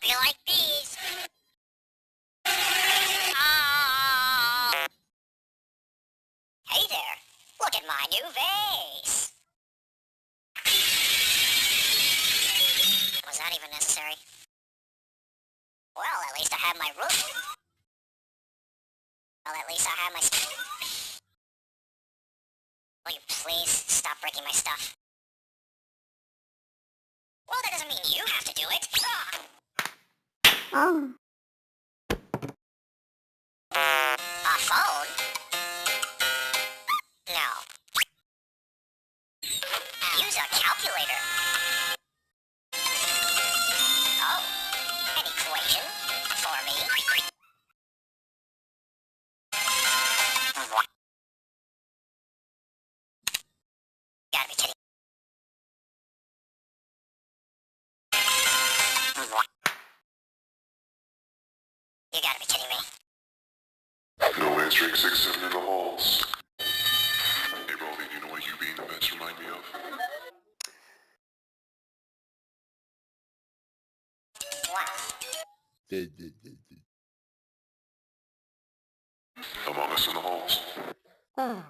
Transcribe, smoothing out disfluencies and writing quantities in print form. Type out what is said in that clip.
Hope you like these. Oh. Hey there. Look at my new vase. Was that even necessary? Well, at least I have my roof. Well, at least I have my... Will you please stop breaking my stuff? Well, that doesn't mean you have to do it. Oh. A phone? No. Use a calculator. Oh, an equation for me. You gotta be kidding. You gotta be kidding me. No answering 6-7 in the halls. Hey, Baldy, do you know what you being the best remind me of? What? Among Us in the halls. Oh.